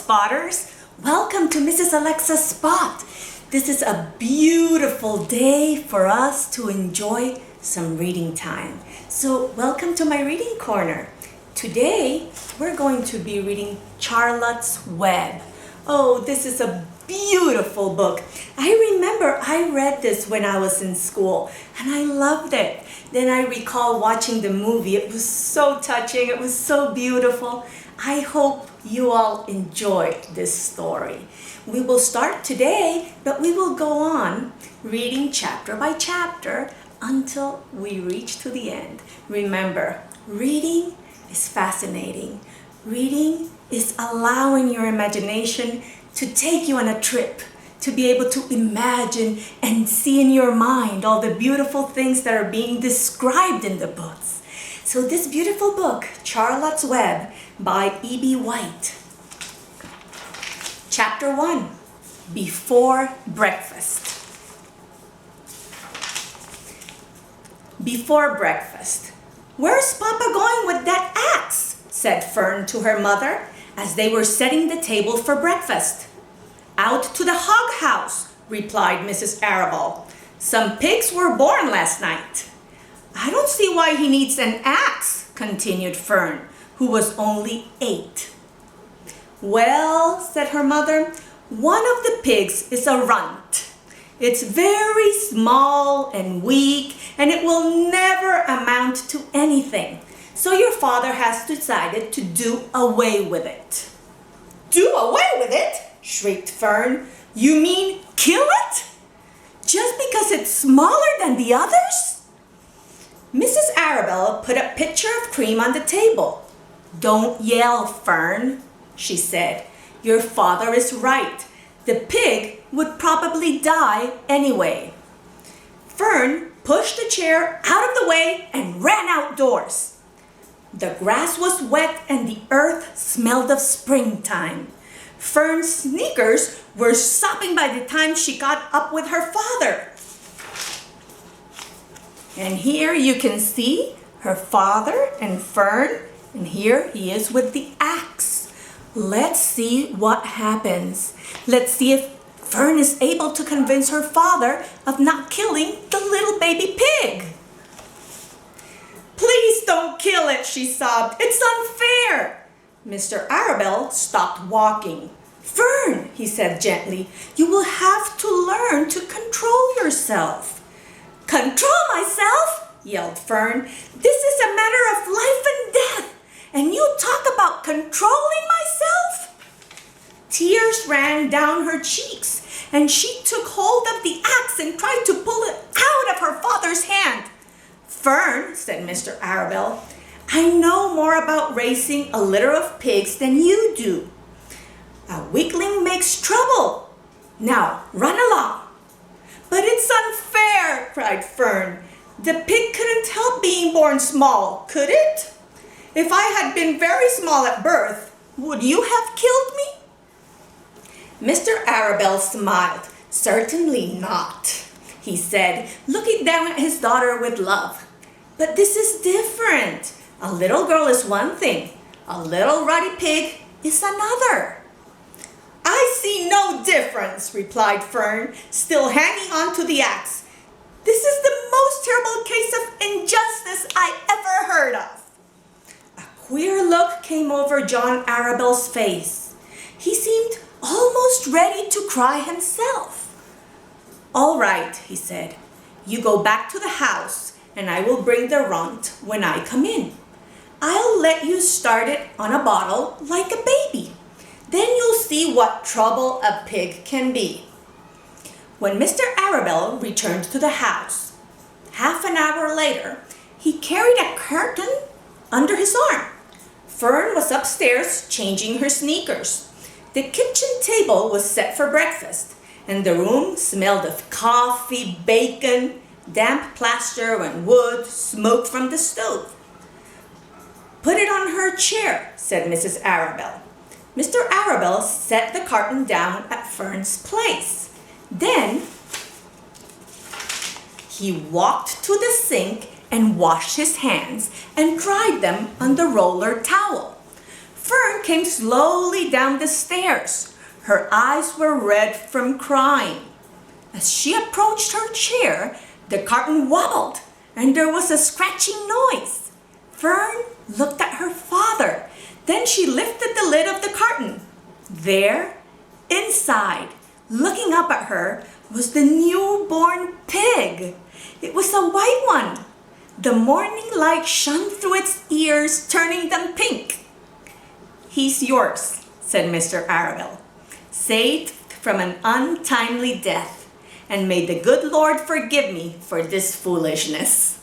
spotters. Welcome to Mrs.Alexa's Spot. This is a beautiful day for us to enjoy some reading time. So welcome to my reading corner. Today, we're going to be reading Charlotte's Web. Oh, this is a beautiful book. I remember I read this when I was in school and I loved it. Then I recall watching the movie. It was so touching. It was so beautiful. I hope you all enjoyed this story. We will start today, but we will go on reading chapter by chapter until we reach to the end. Remember, reading is fascinating. Reading is allowing your imagination to take you on a trip, to be able to imagine and see in your mind all the beautiful things that are being described in the books. So this beautiful book, Charlotte's Web by E.B. White. Chapter 1, Before Breakfast. Before breakfast. "Where's Papa going with that axe?" said Fern to her mother as they were setting the table for breakfast. "Out to the hog house," replied Mrs. Arable. "Some pigs were born last night." "I don't see why he needs an axe," continued Fern, who was only 8. "Well," said her mother, "one of the pigs is a runt. It's very small and weak, and it will never amount to anything. So your father has decided to do away with it." "Do away with it?" shrieked Fern. "You mean kill it? Just because it's smaller than the others?" Mrs. Arabella put a pitcher of cream on the table. "Don't yell, Fern," she said. "Your father is right. The pig would probably die anyway." Fern pushed the chair out of the way and ran outdoors. The grass was wet and the earth smelled of springtime. Fern's sneakers were sopping by the time she got up with her father. And here you can see her father and Fern, and here he is with the axe. Let's see what happens. Let's see if Fern is able to convince her father of not killing the little baby pig. "Please don't kill it," she sobbed. "It's unfair." Mr. Arabelle stopped walking. "Fern," he said gently, "you will have to learn to control yourself." "Control myself?" yelled Fern. "This is a matter of life and death, and you talk about controlling myself?" Tears ran down her cheeks, and she took hold of the axe and tried to pull it out of her father's hand. "Fern," said Mr. Arabelle, "I know more about raising a litter of pigs than you do. A weakling makes trouble. Now, run along." "But it's unfair," cried Fern. "The pig couldn't help being born small, could it? If I had been very small at birth, would you have killed me?" Mr. Arabelle smiled. "Certainly not," he said, looking down at his daughter with love. "But this is different. A little girl is one thing. A little ruddy pig is another." "I see no difference," replied Fern, still hanging on to the axe. "This is the most terrible case of injustice I ever heard of." A queer look came over John Arabelle's face. He seemed almost ready to cry himself. "All right," he said. "You go back to the house, and I will bring the runt when I come in. I'll let you start it on a bottle like a baby. Then you'll see what trouble a pig can be." When Mr. Arabelle returned to the house, half an hour later, he carried a curtain under his arm. Fern was upstairs changing her sneakers. The kitchen table was set for breakfast, and the room smelled of coffee, bacon, damp plaster and wood, smoke from the stove. "Put it on her chair," said Mrs. Arabelle. Mr. Arabelle set the carton down at Fern's place. Then he walked to the sink and washed his hands and dried them on the roller towel. Fern came slowly down the stairs. Her eyes were red from crying. As she approached her chair, the curtain wobbled and there was a scratching noise. Fern looked at her father. Then she lifted the lid of the curtain. There, inside, looking up at her, was the newborn pig. It was a white one. The morning light shone through its ears, turning them pink. "He's yours," said Mr. Arabelle, "saved from an untimely death, and may the good Lord forgive me for this foolishness."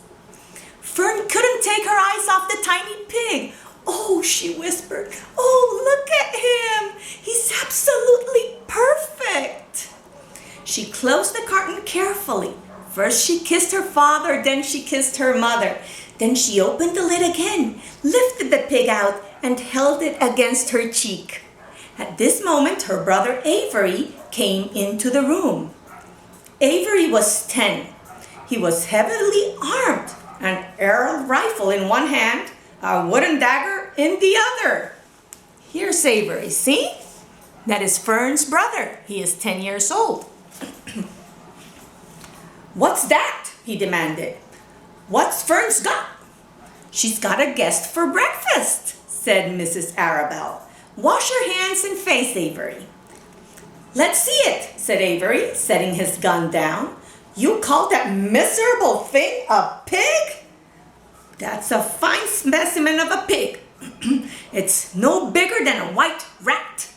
Fern couldn't take her eyes off the tiny pig. "Oh," she whispered, "oh, look at him. He's absolutely perfect." She closed the curtain carefully. First she kissed her father, then she kissed her mother. Then she opened the lid again, lifted the pig out, and held it against her cheek. At this moment, her brother Avery came into the room. Avery was 10. He was heavily armed, an air rifle in one hand, a wooden dagger in the other. "Here's Avery, see? That is Fern's brother. He is 10 years old." "What's that?" he demanded. "What's Fern's got?" "She's got a guest for breakfast," said Mrs. Arabelle. "Wash your hands and face, Avery." "Let's see it," said Avery, setting his gun down. "You call that miserable thing a pig? That's a fine specimen of a pig. It's no bigger than a white rat.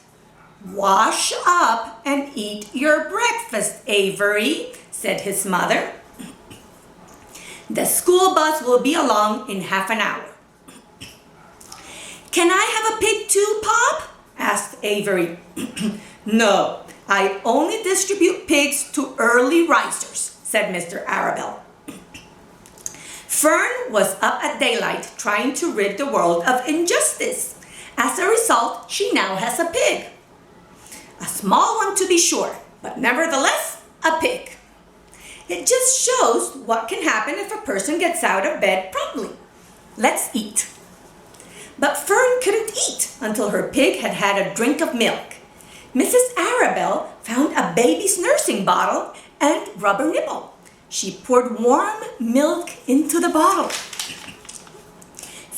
Wash up and eat your breakfast, Avery," said his mother. "The school bus will be along in half an hour." "Can I have a pig too, Pop?" asked Avery. "No, I only distribute pigs to early risers," said Mr. Arabelle. Fern was up at daylight trying to rid the world of injustice. As a result, she now has a pig. A small one to be sure, but nevertheless, a pig. It just shows what can happen if a person gets out of bed promptly. Let's eat. But Fern couldn't eat until her pig had had a drink of milk. Mrs. Arabelle found a baby's nursing bottle and rubber nipple. She poured warm milk into the bottle,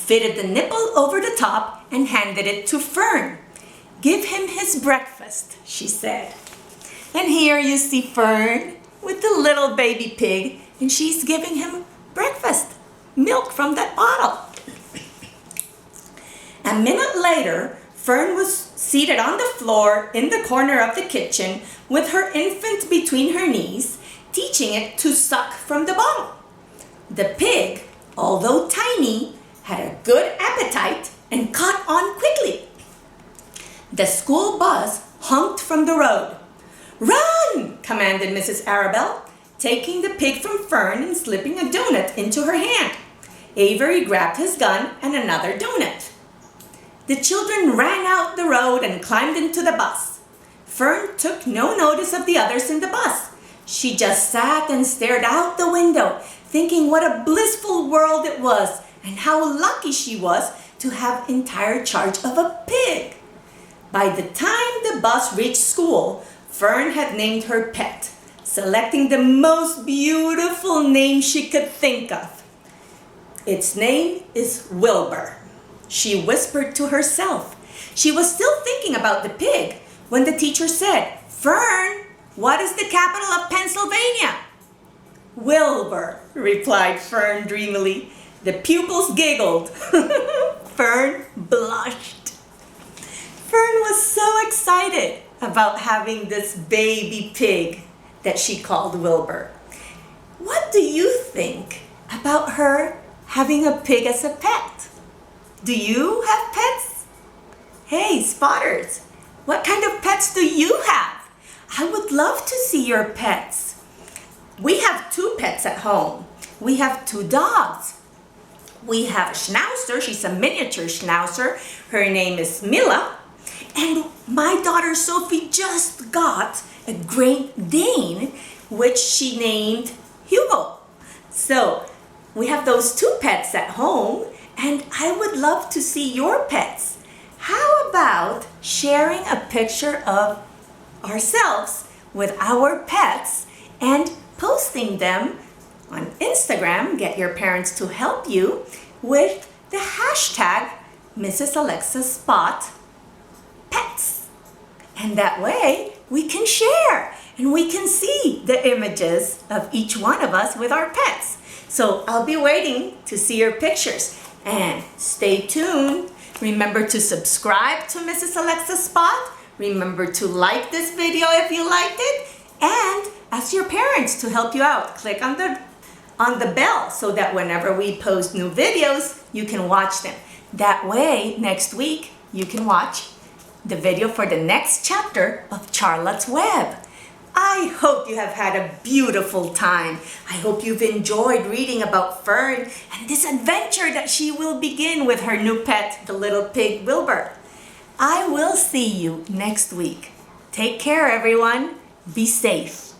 fitted the nipple over the top, and handed it to Fern. "Give him his breakfast," she said. And here you see Fern with the little baby pig, and she's giving him breakfast, milk from that bottle. A minute later, Fern was seated on the floor in the corner of the kitchen with her infant between her knees, teaching it to suck from the bottle. The pig, although tiny, had a good appetite and caught on quickly. The school bus honked from the road. "Run!" commanded Mrs. Arabelle, taking the pig from Fern and slipping a donut into her hand. Avery grabbed his gun and another donut. The children ran out the road and climbed into the bus. Fern took no notice of the others in the bus. She just sat and stared out the window, thinking what a blissful world it was and how lucky she was to have entire charge of a pig. By the time the bus reached school, Fern had named her pet, selecting the most beautiful name she could think of. "Its name is Wilbur," she whispered to herself. She was still thinking about the pig when the teacher said, "Fern, what is the capital of Pennsylvania?" "Wilbur," replied Fern dreamily. The pupils giggled. Fern blushed. Fern was so excited about having this baby pig that she called Wilbur. What do you think about her having a pig as a pet? Do you have pets? Hey, spotters, what kind of pets do you have? I would love to see your pets. We have 2 pets at home. We have 2 dogs. We have a schnauzer. She's a miniature schnauzer. Her name is Mila. And my daughter Sophie just got a Great Dane, which she named Hugo. So we have those 2 pets at home, and I would love to see your pets. How about sharing a picture of ourselves with our pets and posting them on Instagram? Get your parents to help you with the hashtag Mrs. Alexa Spot Pets. And that way we can share and we can see the images of each one of us with our pets. So I'll be waiting to see your pictures. And stay tuned. Remember to subscribe to Mrs. Alexa Spot. Remember to like this video if you liked it. And ask your parents to help you out. Click on the bell so that whenever we post new videos, you can watch them. That way, next week, you can watch the video for the next chapter of Charlotte's Web. I hope you have had a beautiful time. I hope you've enjoyed reading about Fern and this adventure that she will begin with her new pet, the little pig Wilbur. I will see you next week. Take care, everyone. Be safe.